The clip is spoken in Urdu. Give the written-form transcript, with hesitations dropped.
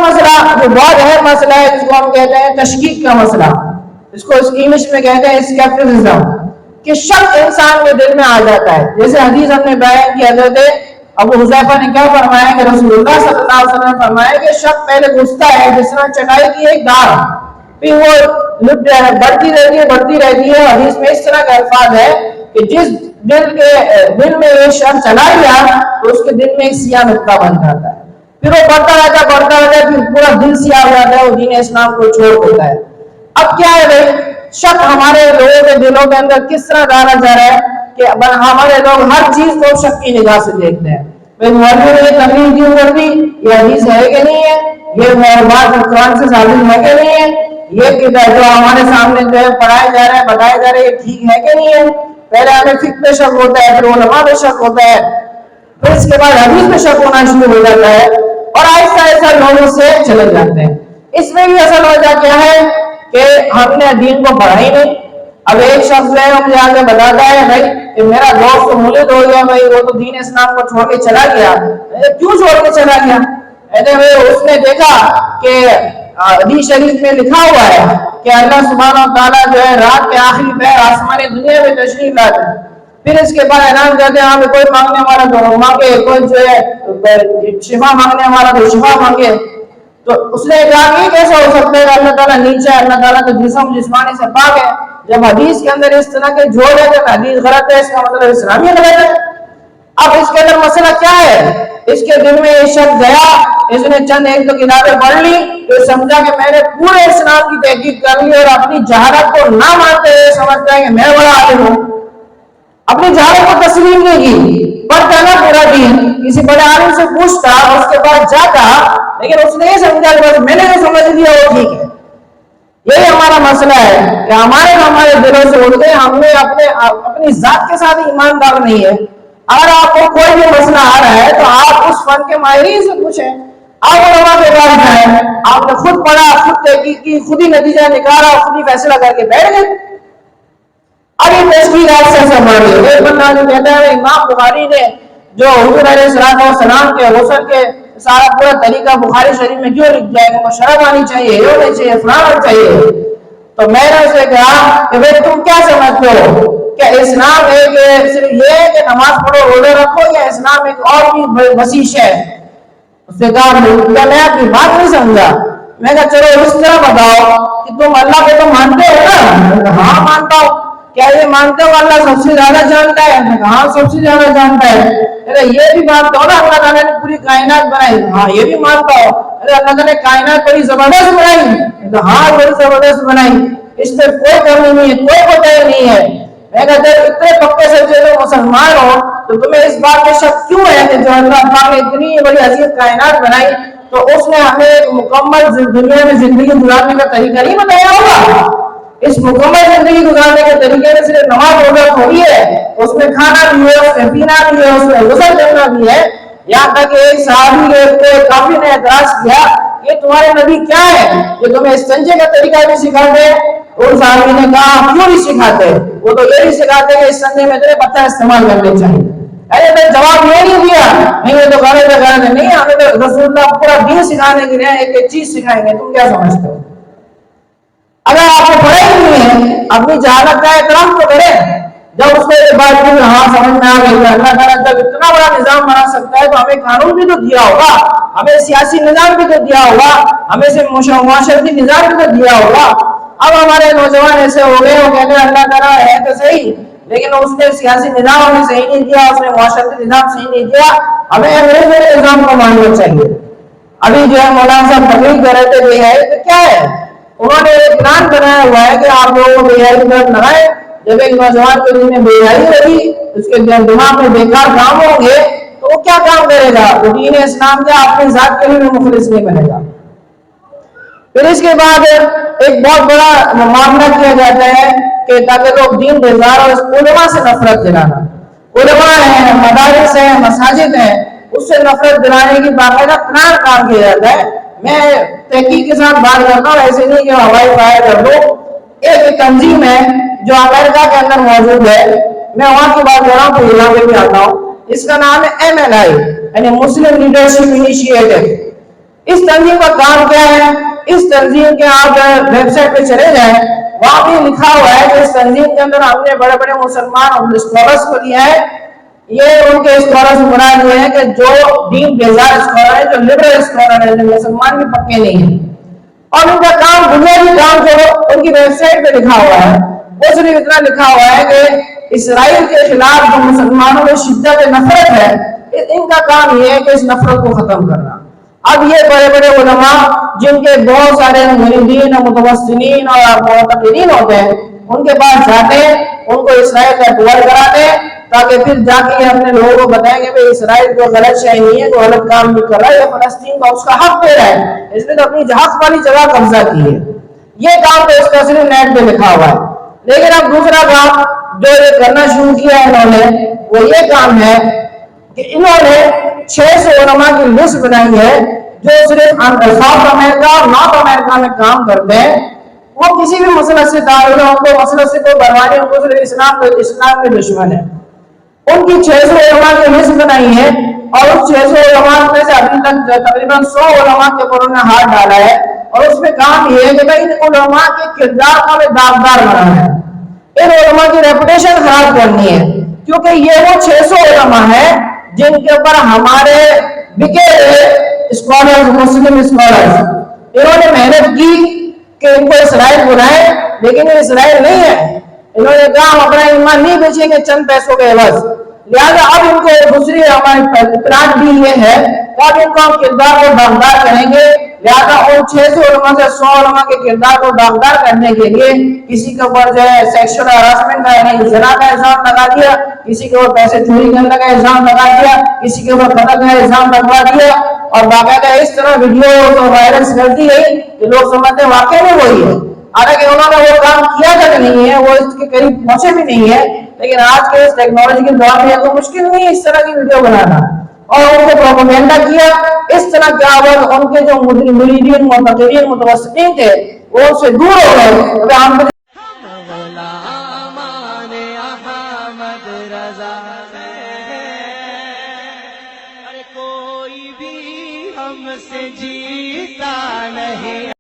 مسئلہ جو بہت اہم مسئلہ ہے جس کو ہم کہتے ہیں تشکیک کا مسئلہ، اس کو انگلش میں کہتے ہیں اسکیپٹسزم، کہ شک انسان کے دل میں آ جاتا ہے. جیسے حدیث ہم نے بیان کی، حضرت ابو حذیفہ نے کیا فرمایا کہ رسول اللہ صلی اللہ علیہ وسلم نے فرمایا کہ شک پہلے گھستا ہے جس طرح چٹائی کی ایک دار، پھر وہ بڑھتی رہتی ہے. حدیث میں اس طرح کا الفاظ ہے کہ جس دل میں یہ شک چلا گیا تو اس کے دل میں ایک سیاہ نقطہ بن جاتا ہے، پھر وہ بڑھتا رہتا ہے، پھر پورا دل سیاہ ہو جاتا ہے، وہ دین اسلام کو چھوڑ دیتا ہے. اب کیا ہے بھائی، شک ہمارے لوگوں کے دلوں کے اندر کس طرح ڈالا جا رہا ہے کہ ہمارے لوگ ہر چیز کو شک کی نگاہ سے دیکھتے ہیں. مولوی نے یہ تقریر کیوں کر دی، یہ حدیث ہے کہ نہیں ہے، یہ بات قرآن سے ثابت ہے کہ نہیں ہے، یہ جو ہمارے سامنے جو ہے پڑھایا جا رہا ہے بتایا جا رہا ہے یہ ٹھیک ہے کہ نہیں ہے. پہلے ہمیں فقہ پہ شک ہوتا ہے، پھر علماء پہ شک ہوتا ہے، پھر اس کے بعد حدیث پہ شک ہونا شروع ہو جاتا ہے، اور آہستہ آہستہ لوگوں سے چلے جاتے ہیں. اس میں بھی اصل وجہ کیا ہے کہ ہم نے دین کو پڑھا ہی نہیں. اب ایک شخص ہے مجھے آ کے بتاتا ہے بھائی کہ میرا دوست تو مولد ہو گیا، بھائی وہ تو دین اسلام کو چھوڑ کے چلا گیا. کیوں چھوڑ کے چلا گیا؟ اس نے دیکھا کہ حدیث شریف میں لکھا ہوا ہے کہ اللہ سبحانہ و تعالیٰ جو ہے رات کے آخری پہر آسمانی دنیا میں تشریف لاتے ہیں، پھر اس کے بعد اعلان کرتے ہیں کوئی مانگنے والا تو مانگے، کوئی جو ہے شفا مانگنے والا تو شفا مانگے. تو اس نے کہا یہ کیسے ہو سکتا ہے کہ اللہ تعالیٰ نیچے ہے، اللہ تعالیٰ تو جسمانی سے پاک ہے. جب حدیث کے اندر اس طرح کے جوڑ ہے کہ حدیث غلط ہے، اس کا مطلب اسلامی غلط ہے. اب اس کے اندر مسئلہ کیا ہے؟ اس کے دل میں یہ شک گیا، اس نے چند ایک دو کتابیں پڑھ لی تو سمجھا کہ میں نے پورے اسلام کی تحقیق کر لی، اور اپنی جہالت کو نہ مانتے ہوئے سمجھتا ہے کہ میں بڑا عالم ہوں. اپنی جہالت کو تسلیم نہیں کی، پڑھتا نہ پورا دین، کسی بڑے عالم سے پوچھتا، اس کے بعد جاتا، لیکن اس نے یہ سمجھا کہ بس میں نے جو سمجھ لیا وہ ٹھیک ہے. یہی ہمارا مسئلہ ہے کہ ہمارے دلوں سے اٹھ گئے، ہم نے اپنی ذات کے ساتھ ایماندار نہیں ہے. اگر آپ کو کوئی بھی مسئلہ آ رہا ہے تو آپ اس فن کے ماہرین سے پوچھیں، آپ علماء کے پاس جائیں. آپ نے خود پڑھا، خود تحقیق کی، خود ہی نتیجہ نکالا، خود ہی فیصلہ کر کے بیٹھ گئے. اب یہ تشکیل آپ سے سنبھالی. ایک بندہ جو کہتا ہے امام بخاری نے جو حضور علیہ السلام کے غسل کے سارا پورا طریقہ بخاری شریف میں کیوں لکھ جائے گا، شرم آنی چاہیے، یہ ہونی چاہیے، فلانا چاہیے. تو میں نے اسے کہا کہ بھائی تم کیا سمجھتے ہو کہ اسلام ایک صرف یہ ہے کہ نماز پڑھو روزے رکھو، یا اسلام ایک اور بھی وسیع ہے؟ اس نے کہا میں آپ کی بات نہیں سمجھا. میں کہا چلو اس طرح بتاؤ کہ تم اللہ کو تو مانتے ہو نا؟ ہاں مانتا ہوں. کیا یہ مانتے ہو اللہ سب سے زیادہ جانتا ہے؟ ہاں سب سے زیادہ جانتا ہے. ارے یہ بھی مانتا ہو نا اللہ تعالیٰ نے پوری کائنات بنائی؟ ہاں یہ بھی مانتا ہو. ارے اللہ تعالیٰ نے کائنات بڑی زبردست بنائی؟ ہاں بڑی زبردست بنائی، اس میں کوئی کمی نہیں ہے، کوئی کوتاہی نہیں ہے. میں کہتے ہیں اتنے پکے سے جو مسلمان ہو تو تمہیں اس بات میں شک کیوں ہے کہ جو اللہ پاک نے اتنی بڑی عظیم کائنات بنائی تو اس نے ہمیں ایک مکمل دنیا میں زندگی گزارنے کا طریقہ نہیں بتایا ہوگا؟ اس مکمل زندگی گزارنے کے طریقے میں صرف نماز روزہ تھوڑی ہے، اس میں کھانا بھی ہے، اس میں پینا بھی ہے، اس میں غسل کرنا بھی ہے. یہاں تک کہ ایک صحابی کے کافی نے اعتراض کیا یہ تمہارے نبی کیا ہے کہ تمہیں استنجے کا طریقہ بھی سکھاتے ہیں؟ اور صحابی نے کہا کیوں نہیں سکھاتے؟ وہ تو یہ نہیں سکھاتے کہ استنجے میں تیرے پتھر استعمال کرنے چاہیے. ارے میں جواب یہ نہیں دیا، نہیں یہ تو غلط ہے، نہیں ہمیں تو رسول اللہ پورا دین سکھانے کے لیے ایک ایک چیز سکھائیں گے. تم کیا سمجھتے ہو؟ اگر آپ کو پڑھے نہیں ہے اپنی جہالت کا احترام تو کریں. جب اس کے بعد ہاں سمجھ میں آ گئی اللہ تعالیٰ جب اتنا بڑا نظام بنا سکتا ہے تو ہمیں قانون بھی تو دیا ہوگا، ہمیں سیاسی نظام بھی تو دیا ہوگا، ہمیں سے معاشرتی نظام بھی تو دیا ہوگا. اب ہمارے نوجوان ایسے ہو گئے وہ کہتے ہیں اللہ تعالیٰ ہے تو صحیح لیکن اس نے سیاسی نظام ہمیں صحیح نہیں دیا، اس نے معاشرتی نظام صحیح نہیں دیا، ہمیں انگریزوں کے نظام کو ماننا چاہیے. ابھی جو ہے مولانا صاحب تقریر کر رہے تھے یہ ہے تو کیا ہے، انہوں نے ایک پلان بنایا ہوا ہے کہ آپ لوگوں کو بیائی کی طرف لگائے. جب ایک نوجوان کے دل میں بیائی رہی، اس کے دماغ میں بیکار کام ہوں گے تو وہ کیا کام کرے گا؟ وہ دین اسلام کا اپنی ذات کے لیے مخلص نہیں بنے گا. پھر اس کے بعد ایک بہت بڑا معاملہ کیا جاتا ہے کہ تاکہ لوگ دین بیزار اور علماء سے نفرت دلانا. علماء ہیں، مدارس ہیں، مساجد ہیں، اس سے نفرت دلانے کی باقاعدہ پلان کام کیا جاتا ہے. میں تحقیق کے ساتھ بات کرتا ہوں، ایسے نہیں کہ ہوائی فائر کر دو. ایک تنظیم ہے جو امریکہ کے اندر موجود ہے، میں وہاں کی بات کر رہا ہوں تو یہاں پہ بھی آتا ہوں. اس کا نام ہے MLI یعنی مسلم لیڈرشپ انیشیٹو. اس تنظیم کا کام کیا ہے؟ اس تنظیم کے آپ ویب سائٹ پہ چلے جائیں، وہاں بھی لکھا ہوا ہے کہ اس تنظیم کے اندر ہم نے بڑے بڑے مسلمان اسکالرس کو لیا ہے. یہ ان کے اسکالرس مراد یہ ہے کہ جو دین بیزار اسکالر ہے، جو لبرل اسکالر ہے، جو مسلمان بھی پکے نہیں ہیں. اور ان کا کام بنیادی کام جو ان کی ویب سائٹ پہ لکھا ہوا ہے وہ صرف اتنا لکھا ہوا ہے کہ اسرائیل کے خلاف جو مسلمانوں میں شدت نفرت ہے، ان کا کام یہ ہے کہ اس نفرت کو ختم کرنا. اب یہ بڑے بڑے علماء جن کے بہت سارے مریدین اور متوسلین اور معتقدین ہوتے ہیں، ان کے پاس جاتے ہیں، ان کو اسرائیل کا ٹور کراتے ہیں، تاکہ پھر جا کے اپنے لوگوں کو بتائیں گے کہ اسرائیل کو غلط شے نہیں ہے، جو غلط کام بھی کر رہا ہے، فلسطین کا اس کا حق دے رہا ہے، اس نے تو اپنی حق والی جگہ قبضہ کی ہے. یہ کام تو اس کا صرف نیٹ پہ لکھا ہوا ہے. لیکن اب دوسرا کام جو یہ کرنا شروع کیا ہے انہوں نے، وہ یہ کام ہے کہ انہوں نے 600 علماء کی لسٹ بنائی ہے جو صرف ساؤتھ امریکہ اور نارتھ امریکہ میں کام کرتے ہیں. وہ کسی بھی مسلک سے تعلق ہے، ان کو مسلک سے کوئی پرواہ نہیں، ان کو صرف اسلام کے دشمن ہے. ان کی 600 علماء کی لسٹ بنائی ہے، اور اس 600 علماء میں سے ابھی تک تقریباً 100 علماء کے اوپر انہوں نے ہاتھ ڈالا ہے. اور اس میں کام یہ ہے کہ ان علماء کے کردار کو ہمیں داغدار بنانا ہے، ان علماء کی ریپوٹیشن خراب کرنی ہے، کیونکہ یہ وہ 600 علماء ہیں جن کے اوپر ہمارے بکے اسکالرز، مسلم اسکالرز، انہوں نے محنت کی کہ ان کو اسرائیل بلائیں، لیکن یہ اسرائیل نہیں ہے. انہوں نے کہا ہم اپنا ایمان نہیں بیچیں گے چند پیسوں کے عوض. لہٰذا اب ان کو دوسری ہماری پلان بھی یہ ہے کہ اب ان کو ہم کردار کو داغدار کریں گے. لہٰذا ان 600 علماء سے 100 علماء کے کردار کو داغدار کرنے کے لیے کسی کے اوپر جو ہے سیکشل ہراسمنٹ کا یعنی زنا کا الزام لگا دیا، کسی کے اوپر پیسے چوری کرنے کا الزام لگا دیا، کسی کے اوپر قتل کا الزام لگوا دیا، اور باقاعدہ اس طرح ویڈیو وائرل کرتی گئی کہ لوگ سمجھتے ہیں واقعی میں وہی ہے. حالانکہ انہوں نے وہ کام کیا تک نہیں ہے، وہ اس کے قریب پہنچے بھی نہیں ہے. لیکن آج کے اس ٹیکنالوجی کے دور میں تو مشکل نہیں ہے اس طرح کی ویڈیو بنانا، اور ان کو پروپیگنڈا کیا. اس طرح کیا ہوا، ان کے جو مریدین، معتقدین، متوسطین تھے وہ ان سے دور ہو گئے. کوئی بھی ہم سے جیتا نہیں.